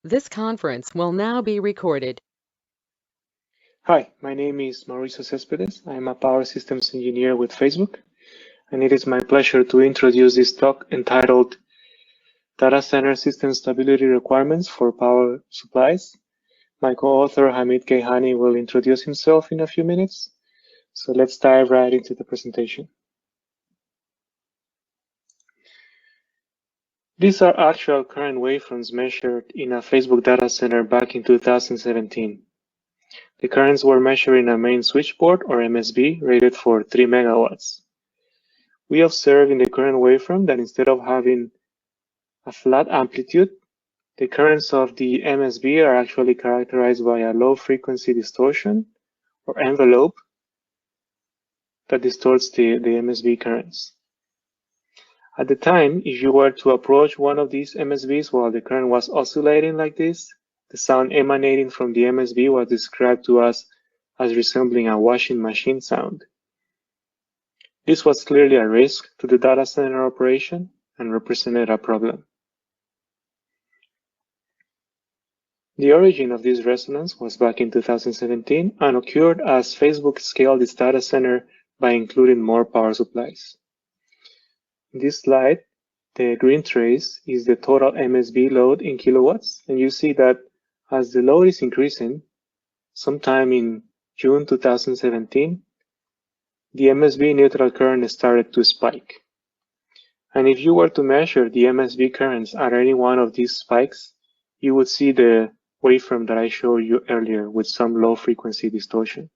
This conference will now be recorded. Hi, my name is Mauricio Cespedes. I am a power systems engineer with Facebook, and it is my pleasure to introduce this talk entitled Data Center System Stability Requirements for Power Supplies. My co-author Hamid Kehani will introduce himself in a few minutes. So let's dive right into the presentation. These are actual current waveforms measured in a Facebook data center back in 2017. The currents were measured in a main switchboard or MSB rated for 3 megawatts. We observe in the current waveform that instead of having a flat amplitude, the currents of the MSB are actually characterized by a low frequency distortion or envelope that distorts the MSB currents. At the time, if you were to approach one of these MSBs while the current was oscillating like this, the sound emanating from the MSB was described to us as resembling a washing machine sound. This was clearly a risk to the data center operation and represented a problem. The origin of this resonance was back in 2017 and occurred as Facebook scaled its data center by including more power supplies. In this slide, the green trace is the total MSB load in kilowatts, and you see that as the load is increasing, sometime in June 2017, the MSB neutral current started to spike. And if you were to measure the MSB currents at any one of these spikes, you would see the waveform that I showed you earlier with some low frequency distortion.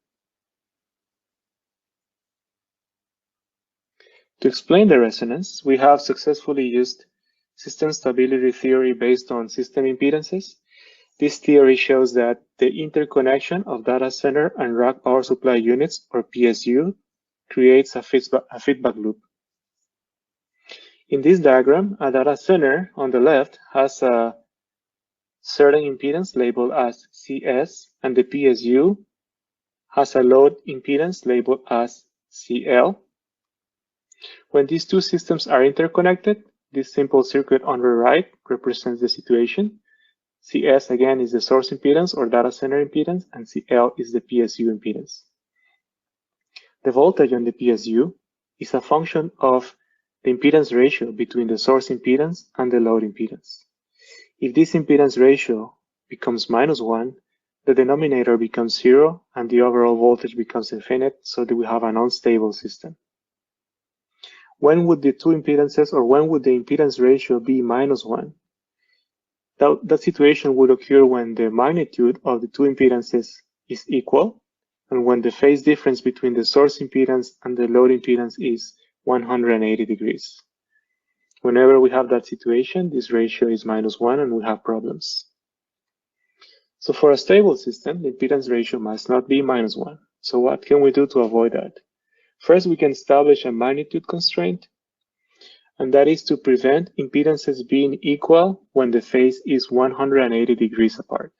To explain the resonance, we have successfully used system stability theory based on system impedances. This theory shows that the interconnection of data center and rack power supply units, or PSU, creates a feedback loop. In this diagram, a data center on the left has a certain impedance labeled as CS, and the PSU has a load impedance labeled as CL. When these two systems are interconnected, this simple circuit on the right represents the situation. CS again is the source impedance or data center impedance, and CL is the PSU impedance. The voltage on the PSU is a function of the impedance ratio between the source impedance and the load impedance. If this impedance ratio becomes -1, the denominator becomes 0 and the overall voltage becomes infinite, so that we have an unstable system. When would the two impedances, or when would the impedance ratio be -1? That situation would occur when the magnitude of the two impedances is equal and when the phase difference between the source impedance and the load impedance is 180 degrees. Whenever we have that situation, this ratio is -1 and we have problems. So for a stable system, the impedance ratio must not be -1. So what can we do to avoid that? First, we can establish a magnitude constraint, and that is to prevent impedances being equal when the phase is 180 degrees apart.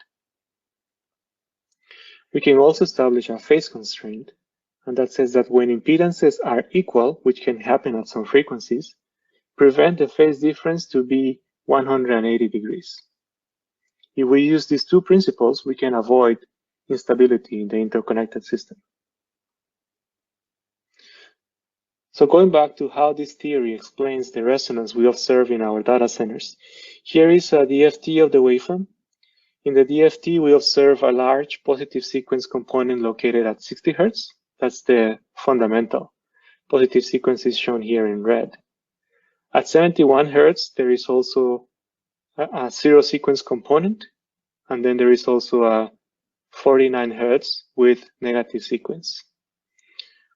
We can also establish a phase constraint, and that says that when impedances are equal, which can happen at some frequencies, prevent the phase difference to be 180 degrees. If we use these two principles, we can avoid instability in the interconnected system. So going back to how this theory explains the resonance we observe in our data centers, here is a DFT of the waveform. In the DFT, we observe a large positive sequence component located at 60 Hz. That's the fundamental. Positive sequence is shown here in red. At 71 Hz, there is also a zero sequence component, and then there is also a 49 Hz with negative sequence.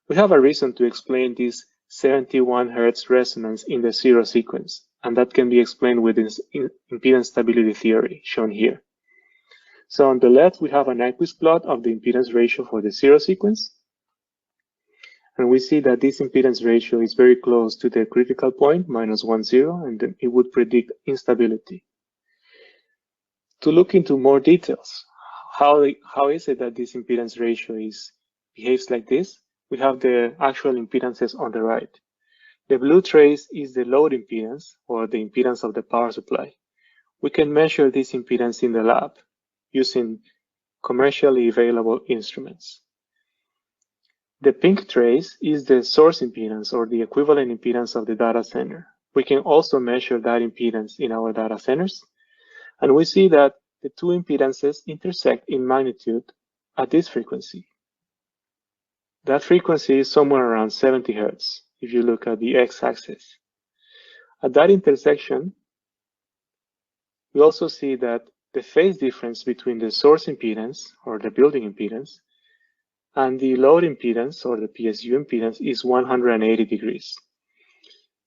We have a reason to explain this 71 Hz resonance in the zero sequence, and that can be explained with this impedance stability theory shown here. So on the left, we have an Nyquist plot of the impedance ratio for the zero sequence. And we see that this impedance ratio is very close to the critical point, -10, and then it would predict instability. To look into more details, how is it that this impedance ratio behaves like this? We have the actual impedances on the right. The blue trace is the load impedance, or the impedance of the power supply. we can measure this impedance in the lab using commercially available instruments. The pink trace is the source impedance or the equivalent impedance of the data center. We can also measure that impedance in our data centers, and we see that the two impedances intersect in magnitude at this frequency. That frequency is somewhere around 70 Hz if you look at the x-axis. At that intersection, we also see that the phase difference between the source impedance or the building impedance and the load impedance or the PSU impedance is 180 degrees.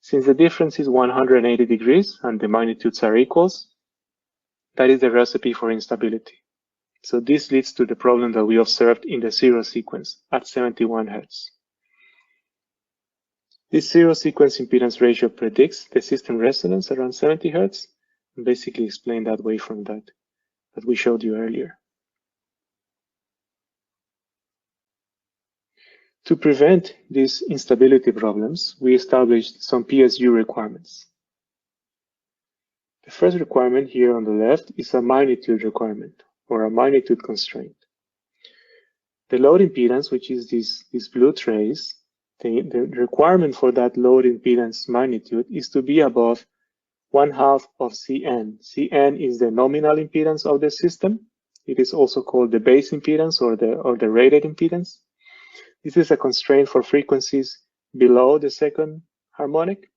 Since the difference is 180 degrees and the magnitudes are equals, that is the recipe for instability. So this leads to the problem that we observed in the zero sequence at 71 Hz. This zero sequence impedance ratio predicts the system resonance around 70 Hz, and basically explained that waveform that we showed you earlier. To prevent these instability problems, we established some PSU requirements. The first requirement here on the left is a magnitude requirement or a magnitude constraint. The load impedance, which is this blue trace, the requirement for that load impedance magnitude is to be above 1/2 of Cn. Cn is the nominal impedance of the system. It is also called the base impedance or the rated impedance. This is a constraint for frequencies below the second harmonic,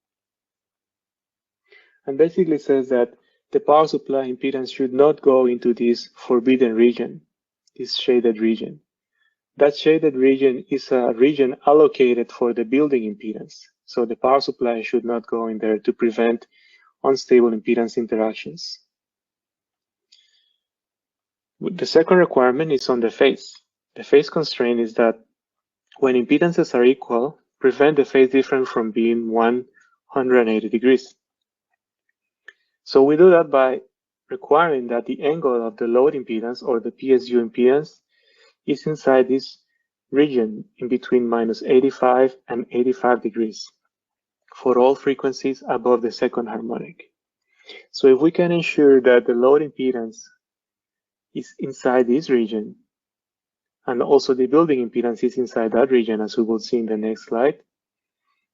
and basically says that the power supply impedance should not go into this forbidden region, this shaded region. That shaded region is a region allocated for the building impedance, so the power supply should not go in there to prevent unstable impedance interactions. The second requirement is on the phase. The phase constraint is that when impedances are equal, prevent the phase difference from being 180 degrees. So we do that by requiring that the angle of the load impedance or the PSU impedance is inside this region in between -85 and 85 degrees for all frequencies above the second harmonic. So if we can ensure that the load impedance is inside this region, and also the building impedance is inside that region, as we will see in the next slide,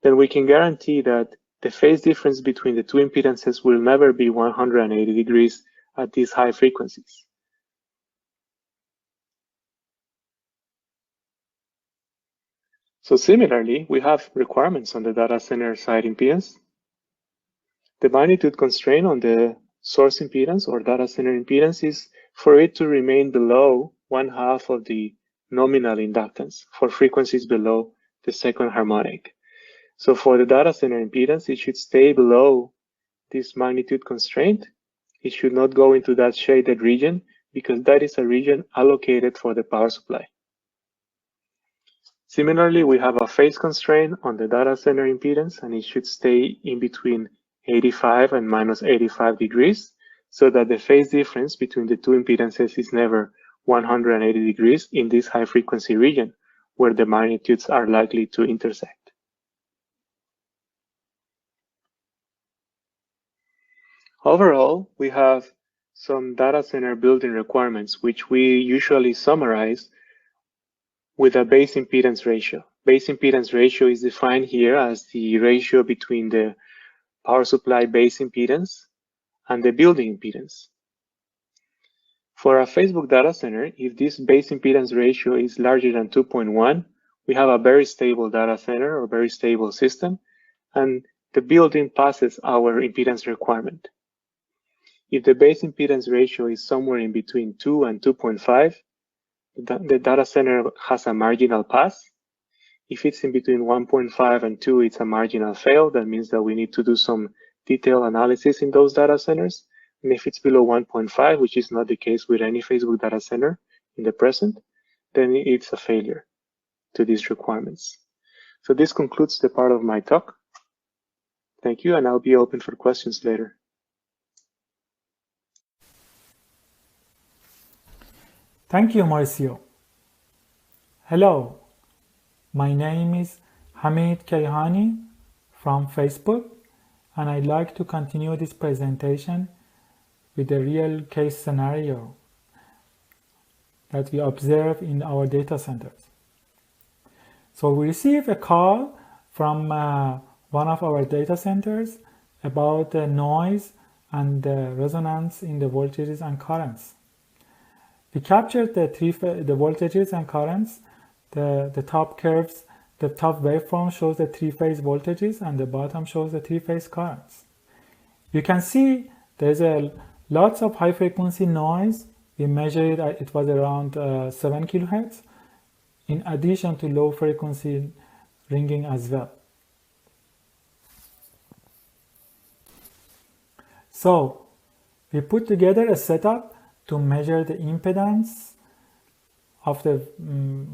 then we can guarantee that the phase difference between the two impedances will never be 180 degrees at these high frequencies. So similarly, we have requirements on the data center side impedance. The magnitude constraint on the source impedance or data center impedance is for it to remain below 1/2 of the nominal inductance for frequencies below the second harmonic. So for the data center impedance, it should stay below this magnitude constraint. It should not go into that shaded region because that is a region allocated for the power supply. Similarly, we have a phase constraint on the data center impedance, and it should stay in between 85 and -85 degrees so that the phase difference between the two impedances is never 180 degrees in this high frequency region where the magnitudes are likely to intersect. Overall, we have some data center building requirements, which we usually summarize with a base impedance ratio. Base impedance ratio is defined here as the ratio between the power supply base impedance and the building impedance. For a Facebook data center, if this base impedance ratio is larger than 2.1, we have a very stable data center or very stable system, and the building passes our impedance requirement. If the base impedance ratio is somewhere in between 2 and 2.5, the data center has a marginal pass. If it's in between 1.5 and 2, it's a marginal fail. That means that we need to do some detailed analysis in those data centers. And if it's below 1.5, which is not the case with any Facebook data center in the present, then it's a failure to these requirements. So this concludes the part of my talk. Thank you, and I'll be open for questions later. Thank you, Mauricio. Hello, my name is Hamid Kayhani from Facebook, and I'd like to continue this presentation with the real case scenario that we observe in our data centers. So we receive a call from one of our data centers about the noise and the resonance in the voltages and currents. We captured the voltages and currents. The top curves, the top waveform shows the three-phase voltages and the bottom shows the three-phase currents. You can see there's lots of high-frequency noise. We measured it was around 7 kilohertz, in addition to low-frequency ringing as well. So we put together a setup to measure the impedance of the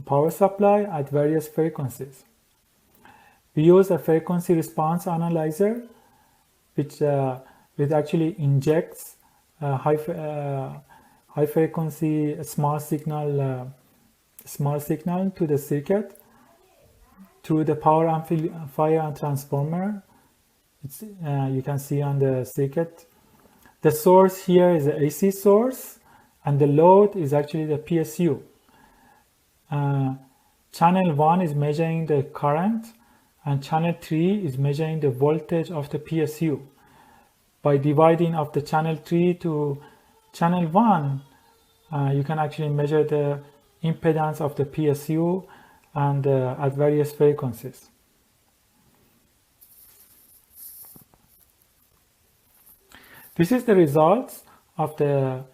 power supply at various frequencies. We use a frequency response analyzer which actually injects high frequency small signal to the circuit through the power amplifier and transformer. You can see on the circuit. The source here is the AC source, and the load is actually the PSU. Channel 1 is measuring the current, and channel 3 is measuring the voltage of the PSU. By dividing of the channel 3 to channel 1, you can actually measure the impedance of the PSU and at various frequencies. This is the results of the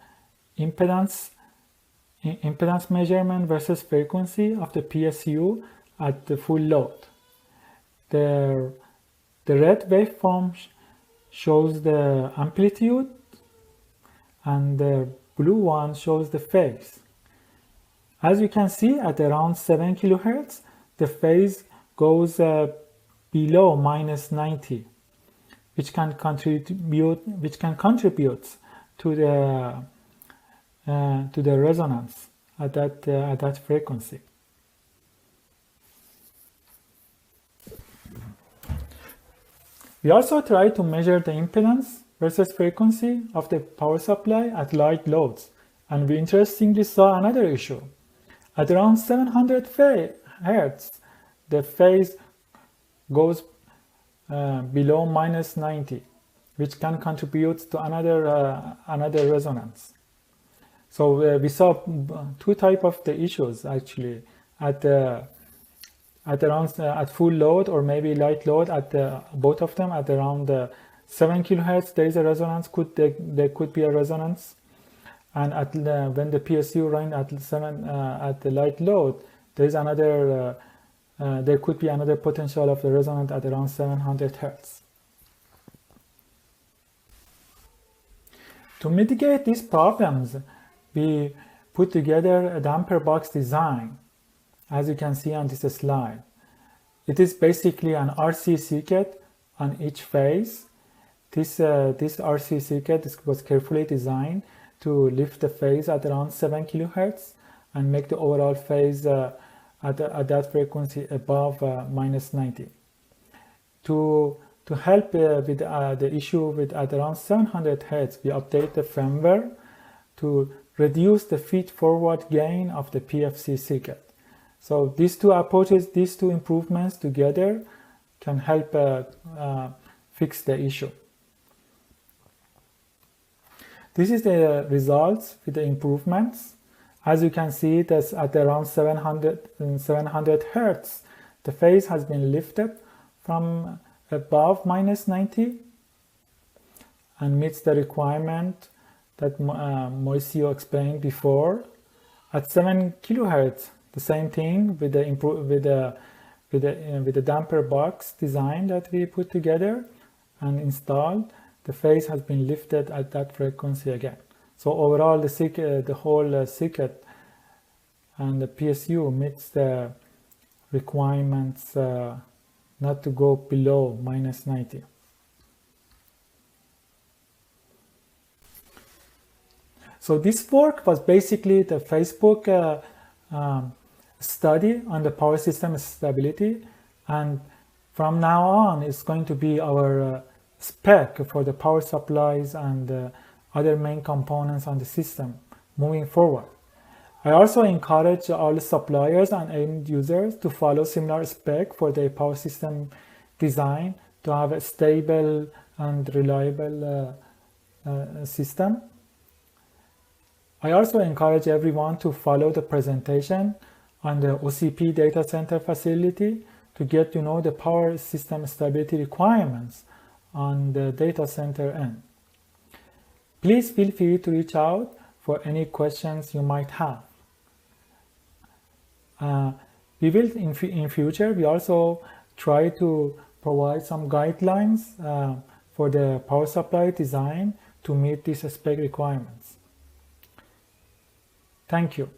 impedance measurement versus frequency of the PSU at the full load. The red waveform shows the amplitude and the blue one shows the phase. As you can see, at around 7 kilohertz, the phase goes below -90, which can contribute to the resonance at that frequency. We also try to measure the impedance versus frequency of the power supply at light loads, and we interestingly saw another issue. At around 700 Hz, the phase goes below -90, which can contribute to another resonance. So we saw two types of the issues actually at full load or maybe light load. Both of them at around 7 kilohertz, there is a resonance. There could be a resonance, and when the PSU run at the light load, there is another. There could be another potential of the resonance at around 700 Hz. To mitigate these problems, we put together a damper box design, as you can see on this slide. It is basically an RC circuit on each phase. This RC circuit was carefully designed to lift the phase at around 7 kilohertz and make the overall phase at that frequency above -90. To help with the issue with at around 700 Hz, we update the firmware to reduce the feed-forward gain of the PFC circuit. So these two approaches, these two improvements together can help fix the issue. This is the results with the improvements. As you can see, that's at around 700 Hz, the phase has been lifted from above -90 and meets the requirement that Mauricio explained before. At 7 kilohertz, the same thing with the damper box design that we put together and installed. The phase has been lifted at that frequency again. So overall, the whole circuit and the PSU meets the requirements not to go below -90. So this work was basically the Facebook study on the power system stability, and from now on it's going to be our spec for the power supplies and other main components on the system moving forward. I also encourage all suppliers and end users to follow similar spec for their power system design to have a stable and reliable system. I also encourage everyone to follow the presentation on the OCP data center facility to get to know the power system stability requirements on the data center end. Please feel free to reach out for any questions you might have. We will, in future, we also try to provide some guidelines for the power supply design to meet these spec requirements. Thank you.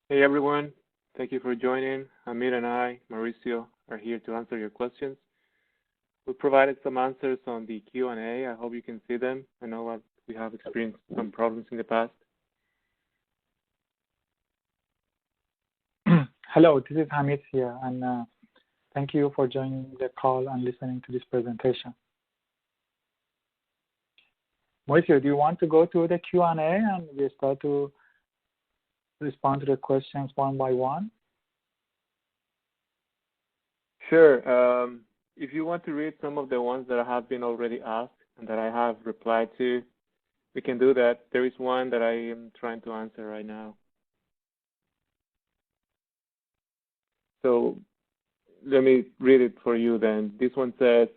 Hey everyone, thank you for joining. Amir and I, Mauricio, are here to answer your questions. We provided some answers on the Q&A. I hope you can see them. I know that we have experienced some problems in the past. Hello, this is Hamid here, and thank you for joining the call and listening to this presentation. Mauricio, do you want to go to the Q&A and we start to respond to the questions one by one? Sure. If you want to read some of the ones that have been already asked and that I have replied to, we can do that. There is one that I am trying to answer right now. So let me read it for you then. This one says,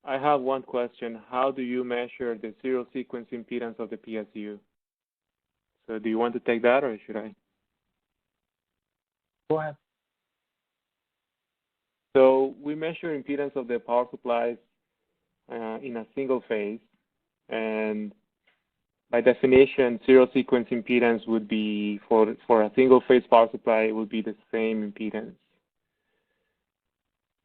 I have one question. How do you measure the zero sequence impedance of the PSU? So do you want to take that or should I? Go ahead. So we measure impedance of the power supplies in a single phase. And by definition, zero sequence impedance would be, for a single phase power supply, it would be the same impedance.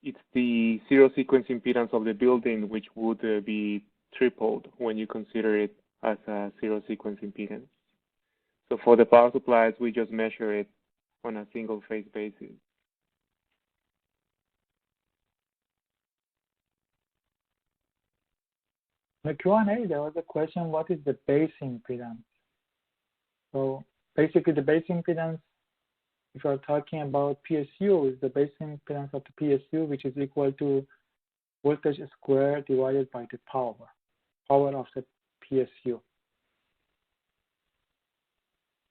It's the zero sequence impedance of the building which would be tripled when you consider it as a zero sequence impedance. So for the power supplies, we just measure it on a single phase basis. In the Q&A, there was a question, what is the base impedance? So basically the base impedance, if you're talking about PSU, is the base impedance of the PSU, which is equal to voltage squared divided by the power of the PSU.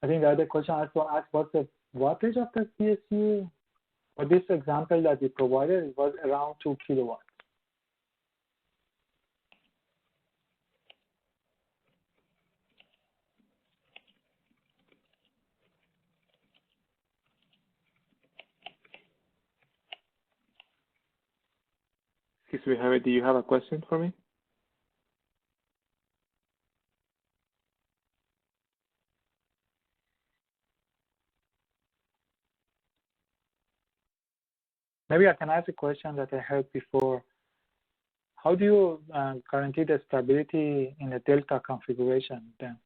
I think the other question also asked what's the wattage of the PSU. For this example that we provided, it was around 2 kilowatts. Excuse me, Hamid, do you have a question for me? Maybe I can ask a question that I heard before. How do you guarantee the stability in a delta configuration then?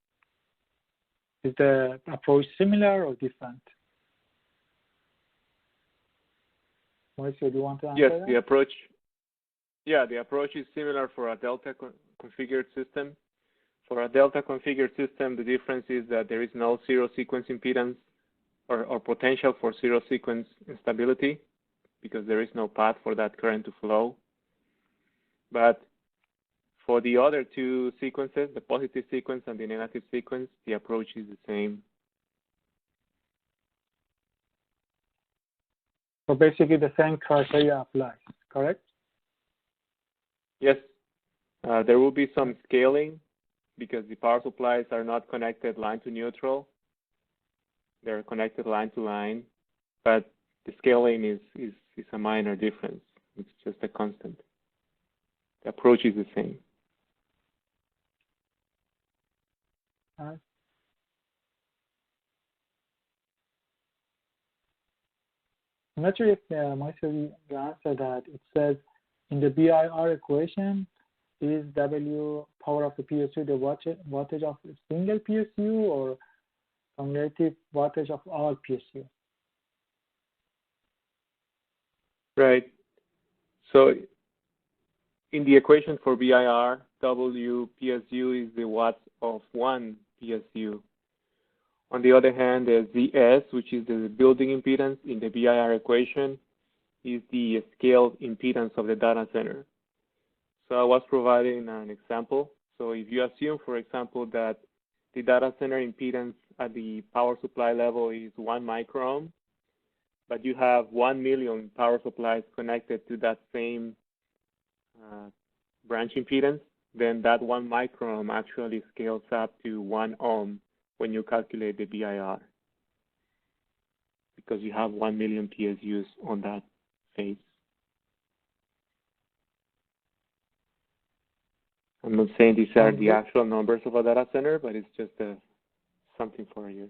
Is the approach similar or different? Mauricio, do you want to answer Yes, that? the approach is similar for a delta configured system. For a delta configured system, the difference is that there is no zero sequence impedance or potential for zero sequence instability because there is no path for that current to flow. But for the other two sequences, the positive sequence and the negative sequence, the approach is the same. So basically the same criteria applies, correct? Yes, there will be some scaling because the power supplies are not connected line to neutral. They're connected line to line, but the scaling is a minor difference. It's just a constant. The approach is the same. I'm not sure if Mauricio, you answered that. It says in the BIR equation, is W power of the PSU the wattage of a single PSU, or cumulative wattage of all PSU. Right. So in the equation for BIR, W PSU is the watts of one PSU. On the other hand, the ZS, which is the building impedance in the BIR equation, is the scaled impedance of the data center. So I was providing an example. So if you assume, for example, that the data center impedance at the power supply level is 1 micron, but you have 1 million power supplies connected to that same branch impedance, then that 1 micron actually scales up to 1 ohm when you calculate the BIR, because you have 1 million PSUs on that phase. I'm not saying these are the actual numbers of a data center, but it's just something for you.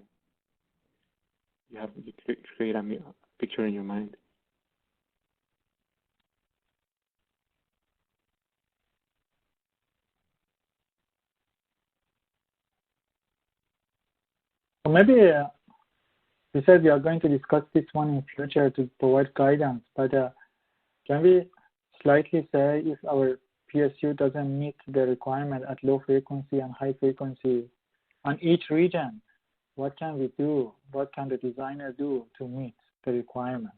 You have to create a picture in your mind. So maybe we said we are going to discuss this one in future to provide guidance, but can we slightly say if our PSU doesn't meet the requirement at low frequency and high frequency on each region, what can we do? What can the designer do to meet the requirements?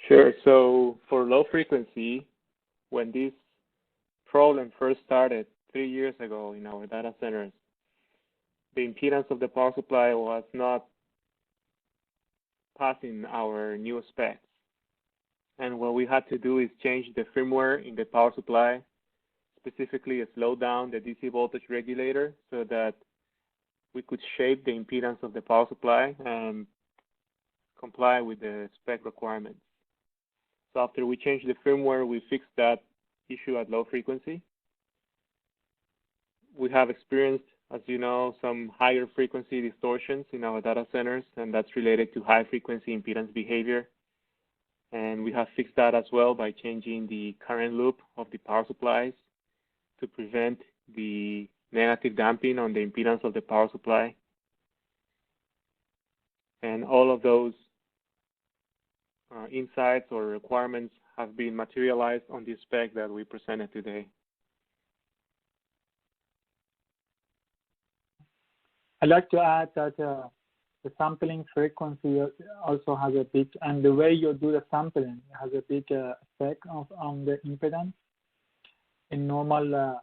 Sure. So for low frequency, when this problem first started 3 years ago in our data centers, the impedance of the power supply was not passing our new specs. And what we had to do is change the firmware in the power supply, specifically slow down the DC voltage regulator so that we could shape the impedance of the power supply and comply with the spec requirements. So after we changed the firmware, we fixed that issue at low frequency. We have experienced, as you know, some higher frequency distortions in our data centers, and that's related to high frequency impedance behavior. And we have fixed that as well by changing the current loop of the power supplies to prevent the negative damping on the impedance of the power supply. And all of those insights or requirements have been materialized on the spec that we presented today. I'd like to add that the sampling frequency also has a big, and the way you do the sampling has a big effect on the impedance. In normal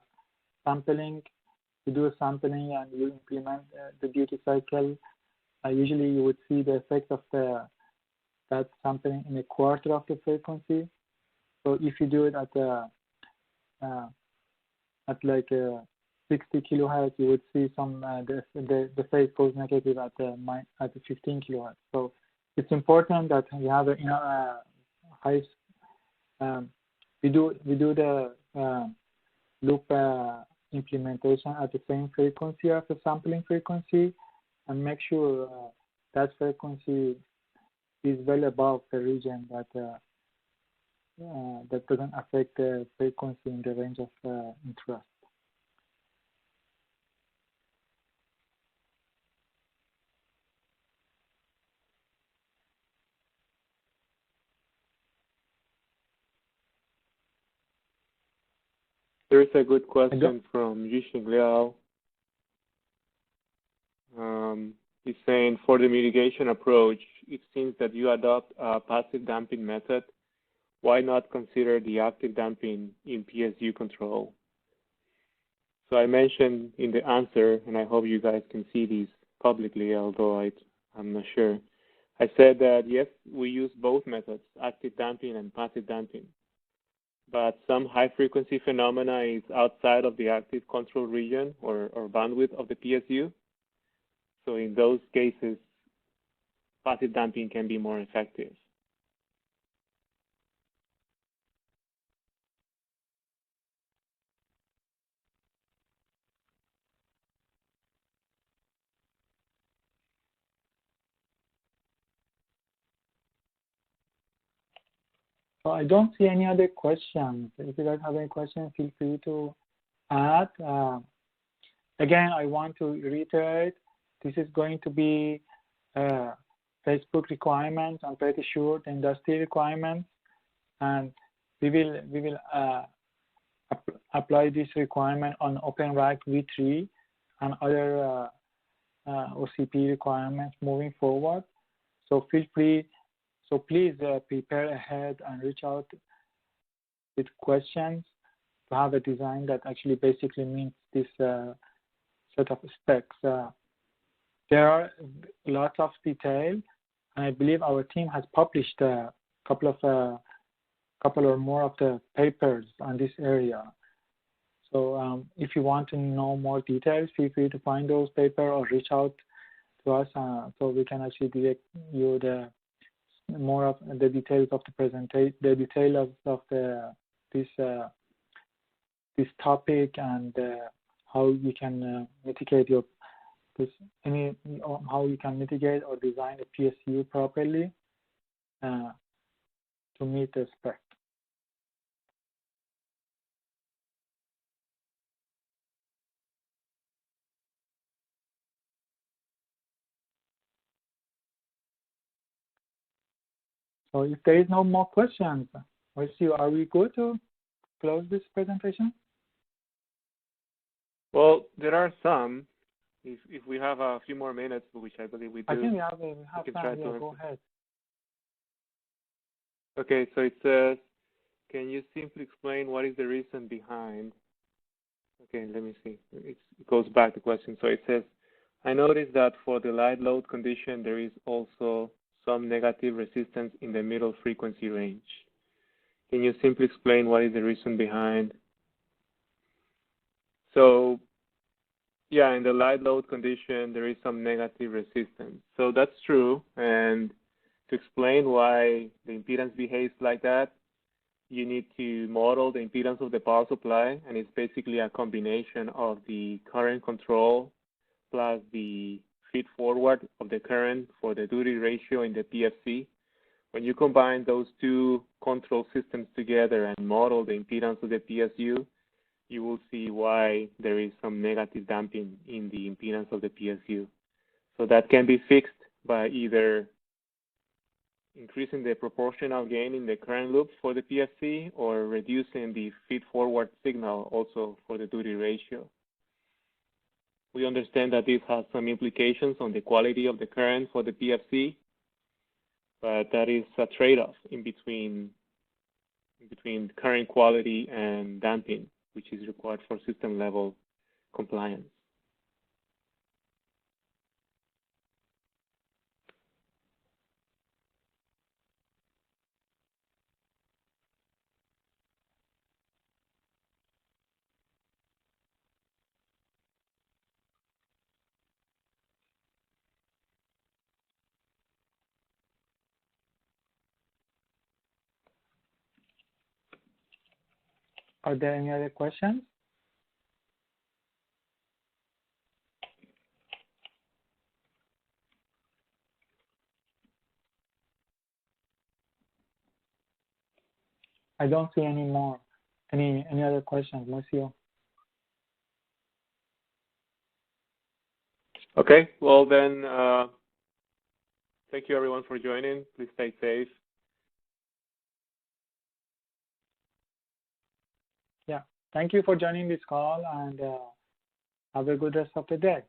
sampling, you do a sampling and you implement the duty cycle. Usually you would see the effect of that sampling in a quarter of the frequency. So if you do it at like 60 kilohertz, you would see some the phase goes negative at 15 kilohertz. So it's important that we have a high. We do the loop implementation at the same frequency as the sampling frequency, and make sure that frequency is well above the region that that doesn't affect the frequency in the range of interest. There is a good question from Yixing Liao. He's saying, for the mitigation approach, it seems that you adopt a passive damping method. Why not consider the active damping in PSU control? So I mentioned in the answer, and I hope you guys can see these publicly, although I'm not sure. I said that, yes, we use both methods, active damping and passive damping. But some high-frequency phenomena is outside of the active control region or bandwidth of the PSU. So in those cases, passive damping can be more effective. So I don't see any other questions. If you guys have any questions, feel free to add. again, I want to reiterate, this is going to be Facebook requirements. I'm pretty sure the industry requirements, and we will apply this requirement on OpenRAC v3 and other OCP requirements moving forward. So feel free. So please prepare ahead and reach out with questions to have a design that actually basically meets this set of specs. There are lots of detail, and I believe our team has published a couple or more of the papers on this area. So if you want to know more details, feel free to find those papers or reach out to us so we can actually direct you the more of the details of the presentation, the detail of this topic, and how you can mitigate how you can mitigate or design a PSU properly to meet the spec. So if there is no more questions, are we good to close this presentation? Well, there are some. If we have a few more minutes, which I believe we do. I think we have time. Yeah, go ahead. Okay, so it says, can you simply explain what is the reason behind? Okay, let me see. It goes back to the question. So it says, I noticed that for the light load condition, there is also some negative resistance in the middle frequency range. Can you simply explain what is the reason behind? So yeah, in the light load condition, there is some negative resistance. So that's true. And to explain why the impedance behaves like that, you need to model the impedance of the power supply. And it's basically a combination of the current control plus the feed forward of the current for the duty ratio in the PFC. When you combine those two control systems together and model the impedance of the PSU, you will see why there is some negative damping in the impedance of the PSU. So that can be fixed by either increasing the proportional gain in the current loops for the PFC or reducing the feed-forward signal also for the duty ratio. We understand that this has some implications on the quality of the current for the PFC, but that is a trade-off in between current quality and damping, which is required for system-level compliance. Are there any other questions? I don't see any more. Any other questions, Monsieur? Okay, well then, thank you everyone for joining. Please stay safe. Yeah, thank you for joining this call, and have a good rest of the day.